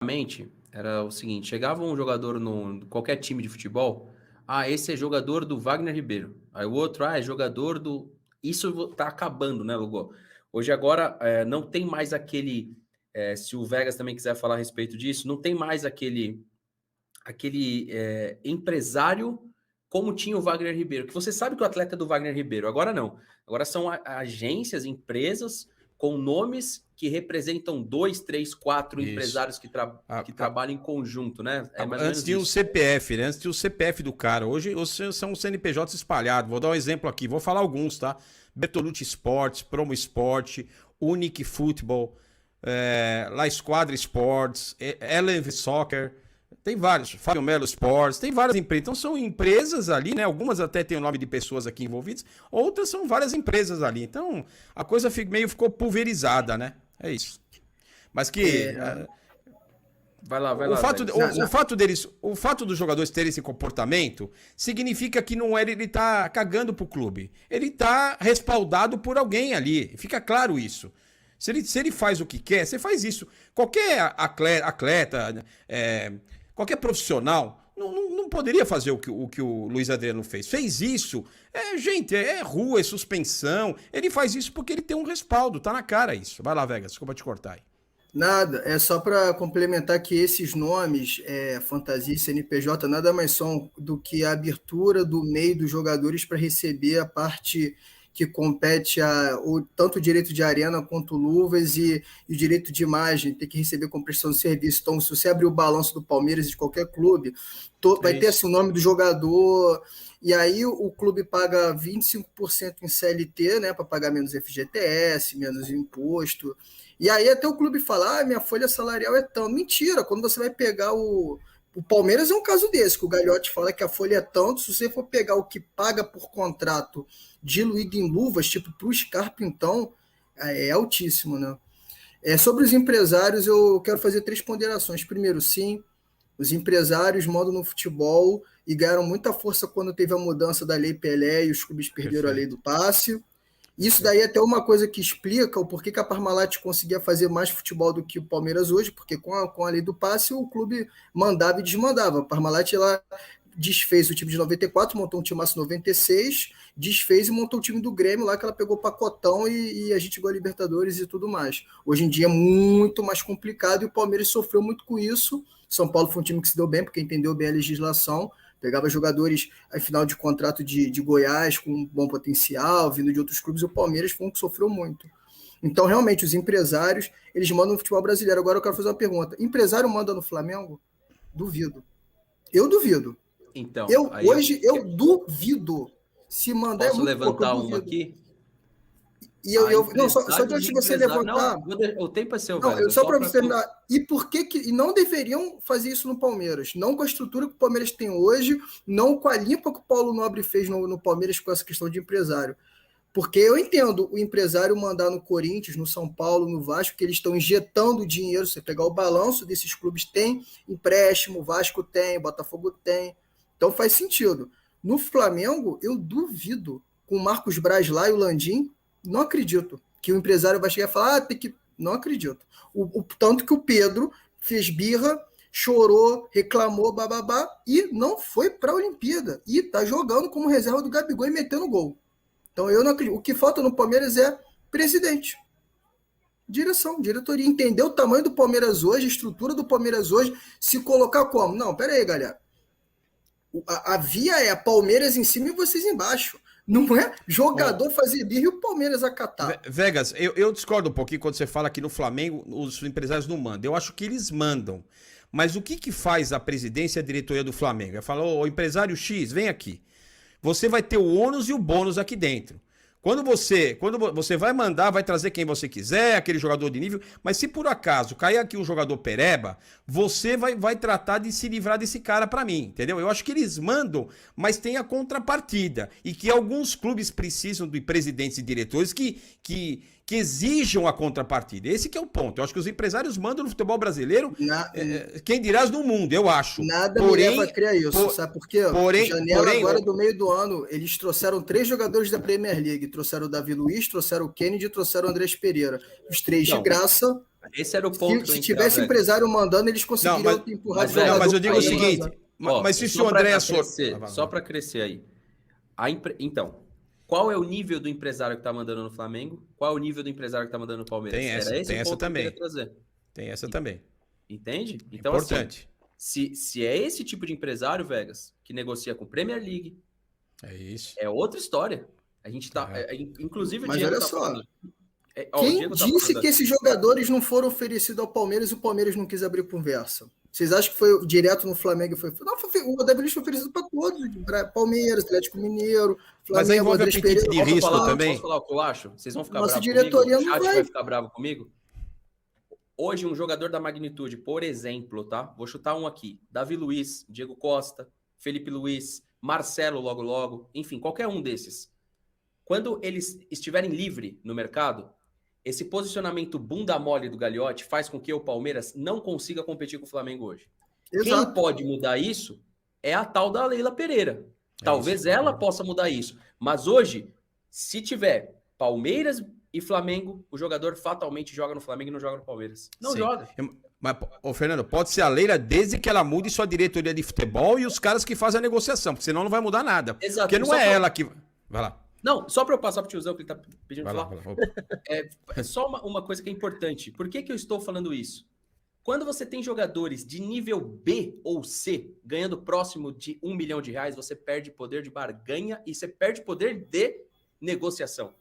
Antigamente era o seguinte, chegava um jogador no qualquer time de futebol, esse é jogador do Wagner Ribeiro. Aí o outro, é jogador do... Isso tá acabando, né, Lugo? Hoje agora não tem mais aquele, se o Vegas também quiser falar a respeito disso, não tem mais aquele empresário como tinha o Wagner Ribeiro, que você sabe que o atleta é do Wagner Ribeiro, agora não. Agora são agências, empresas com nomes que representam 2, 3, 4 Isso. empresários que trabalham em conjunto, né? É mais ou Antes menos tinha o isso. CPF, né? Antes tinha o CPF do cara. Hoje são CNPJs espalhados. Vou dar um exemplo aqui, vou falar alguns, tá? Bertolucci Sports, Promo Sport, Unique Football, La Esquadra Sports, Eleven Soccer, tem vários, Fábio Melo Sports, tem várias empresas. Então são empresas ali, né? Algumas até têm o nome de pessoas aqui envolvidas, outras são várias empresas ali. Então a coisa ficou pulverizada, né? É isso. Mas que Vai lá, o fato, Vegas. o fato dos jogadores terem esse comportamento significa que não é ele tá cagando pro clube. Ele tá respaldado por alguém ali. Fica claro isso. Se ele faz o que quer, você faz isso. Qualquer atleta qualquer profissional não poderia fazer o que o Luiz Adriano fez. Fez isso. Gente, é rua, é suspensão. Ele faz isso porque ele tem um respaldo. Tá na cara isso. Vai lá, Vegas. Desculpa te cortar aí. Nada, é só para complementar que esses nomes, Fantasia e CNPJ, nada mais são do que a abertura do meio dos jogadores para receber a parte que compete tanto o direito de arena quanto luvas e o direito de imagem, tem que receber com prestação de serviço. Então, se você abrir o balanço do Palmeiras e de qualquer clube, vai ter assim, o nome do jogador, e aí o clube paga 25% em CLT, né, para pagar menos FGTS, menos imposto. E aí até o clube fala, minha folha salarial é tão... Mentira, quando você vai pegar o Palmeiras é um caso desse, que o Gagliotti fala que a folha é tanto, se você for pegar o que paga por contrato diluído em luvas, tipo para o Scarpa, então, é altíssimo, né? Sobre os empresários, eu quero fazer 3 ponderações. Primeiro, sim, os empresários mandam no futebol e ganharam muita força quando teve a mudança da Lei Pelé e os clubes perderam a lei do passe. Isso daí é até uma coisa que explica o porquê que a Parmalat conseguia fazer mais futebol do que o Palmeiras hoje, porque com a lei do passe o clube mandava e desmandava. A Parmalat ela desfez o time de 94, montou um time massa 96, desfez e montou o time do Grêmio lá que ela pegou pacotão e a gente ganhou a Libertadores e tudo mais. Hoje em dia é muito mais complicado e o Palmeiras sofreu muito com isso. São Paulo foi um time que se deu bem, porque entendeu bem a legislação, pegava jogadores em final de contrato de Goiás com um bom potencial, vindo de outros clubes, e o Palmeiras foi um que sofreu muito. Então, realmente, os empresários, eles mandam no futebol brasileiro. Agora eu quero fazer uma pergunta. Empresário manda no Flamengo? Duvido. Eu duvido. Então, eu duvido. Se mandar posso é muito levantar pouco, uma aqui? E não, só antes de você levantar. Não, o tempo é seu, não, velho. só para você terminar. E por que e não deveriam fazer isso no Palmeiras? Não com a estrutura que o Palmeiras tem hoje, não com a limpa que o Paulo Nobre fez no Palmeiras com essa questão de empresário. Porque eu entendo o empresário mandar no Corinthians, no São Paulo, no Vasco, que eles estão injetando dinheiro. Você pegar o balanço desses clubes, tem empréstimo, o Vasco tem, o Botafogo tem. Então faz sentido. No Flamengo, eu duvido. Com o Marcos Braz lá e o Landim, não acredito que o empresário vai chegar e falar, tem que... Não acredito. Tanto que o Pedro fez birra, chorou, reclamou, bababá, e não foi para a Olimpíada. E tá jogando como reserva do Gabigol e metendo gol. Então eu não acredito. O que falta no Palmeiras é presidente. Direção, diretoria. Entender o tamanho do Palmeiras hoje, a estrutura do Palmeiras hoje, se colocar como? Não, pera aí, galera. A via é Palmeiras em cima e vocês embaixo. Não é jogador fazer birra e o Palmeiras acatar. Vegas, eu discordo um pouquinho quando você fala que no Flamengo os empresários não mandam. Eu acho que eles mandam. Mas o que faz a presidência e a diretoria do Flamengo? Ela fala, ô empresário X, vem aqui. Você vai ter o ônus e o bônus aqui dentro. Quando você vai mandar, vai trazer quem você quiser, aquele jogador de nível, mas se por acaso cair aqui um jogador pereba, você vai tratar de se livrar desse cara pra mim, entendeu? Eu acho que eles mandam, mas tem a contrapartida. E que alguns clubes precisam de presidentes e diretores que exijam a contrapartida. Esse que é o ponto. Eu acho que os empresários mandam no futebol brasileiro, quem dirás no mundo, eu acho. Nada me leva a crer isso, sabe por quê? Janela agora do meio do ano, eles trouxeram 3 jogadores da Premier League. Trouxeram o Davi Luiz, trouxeram o Kennedy e trouxeram o Andrés Pereira. Os 3 de graça, esse era o ponto que eu Se ia tivesse entrar, empresário mandando, eles conseguiriam empurrar mas, o velho, jogador. Mas eu digo o aí- seguinte, Ó, mas se só o pra André crescer, só para crescer aí. Então, qual é o nível do empresário que tá mandando no Flamengo? Qual é o nível do empresário que tá mandando no Palmeiras? Tem essa, Era esse tem o essa ponto que eu queria também. trazer. Tem essa também. Entende? Então, Importante. assim, se é esse tipo de empresário, Vegas, que negocia com Premier League, É isso. é outra história. A gente tá. É. Inclusive, o Mas Diego olha tá só, falando. O quem Diego tá disse falando. que esses jogadores não foram oferecidos ao Palmeiras e o Palmeiras não quis abrir conversa? Vocês acham que foi direto no Flamengo? Não, o Davi Luiz foi oferecido para todos: Palmeiras, Atlético Mineiro, Mas aí Flamengo, envolve Andrés apetite Pereira. de risco também. Posso falar o que eu acho? Vocês vão ficar Nossa bravos comigo? diretoria O não chat vai. vai ficar bravo comigo? Hoje, um jogador da magnitude, por exemplo, tá? Vou chutar um aqui. Davi Luiz, Diego Costa, Felipe Luiz, Marcelo logo, enfim, qualquer um desses. Quando eles estiverem livre no mercado, esse posicionamento bunda mole do Gagliotti faz com que o Palmeiras não consiga competir com o Flamengo hoje. Quem Exato. pode mudar isso é a tal da Leila Pereira. Talvez isso, ela concordo. possa mudar isso. Mas hoje, se tiver Palmeiras e Flamengo, o jogador fatalmente joga no Flamengo e não joga no Palmeiras. Não Sim. joga. Mas, ô Fernando, pode ser a Leila desde que ela mude sua diretoria de futebol e os caras que fazem a negociação, porque senão não vai mudar nada. Exato. Porque não Só é pra- ela que... Vai lá. Não, só para eu passar pro tiozão que ele tá pedindo Vai pra lá. falar. Vai lá. É só uma coisa que é importante. Por que eu estou falando isso? Quando você tem jogadores de nível B ou C ganhando próximo de R$1 milhão, você perde poder de barganha e você perde poder de negociação.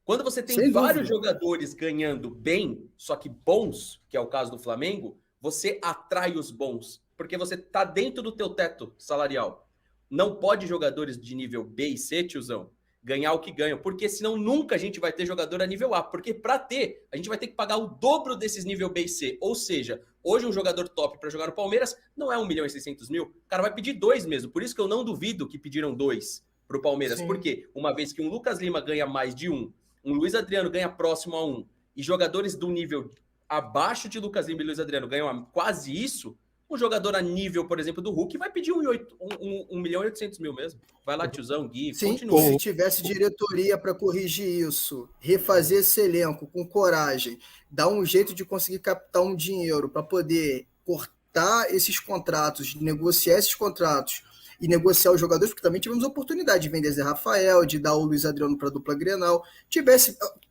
Quando você tem Sem vários dúvida. jogadores ganhando bem, só que bons, que é o caso do Flamengo, você atrai os bons, porque você tá dentro do teu teto salarial. Não pode jogadores de nível B e C, tiozão, ganhar o que ganham, porque senão nunca a gente vai ter jogador a nível A, porque para ter, a gente vai ter que pagar o dobro desses nível B e C, ou seja, hoje um jogador top para jogar no Palmeiras não é 1.600.000, o cara vai pedir 2 mesmo, por isso que eu não duvido que pediram 2 pro Palmeiras, Sim. porque uma vez que um Lucas Lima ganha mais de 1, um Luiz Adriano ganha próximo a 1, e jogadores do nível abaixo de Lucas Lima e Luiz Adriano ganham quase isso, um jogador a nível, por exemplo, do Hulk vai pedir 1.800.000 mesmo. Vai lá, tiozão, Gui, Sim, continua. se tivesse diretoria para corrigir isso, refazer esse elenco com coragem, dar um jeito de conseguir captar um dinheiro para poder cortar esses contratos, negociar esses contratos e negociar os jogadores, porque também tivemos a oportunidade de vender Zé Rafael, de dar o Luiz Adriano para a dupla Grenal.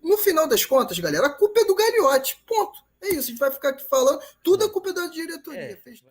No final das contas, galera, a culpa é do Gagliotti, ponto. É isso, a gente vai ficar aqui falando, tudo a culpa é da diretoria.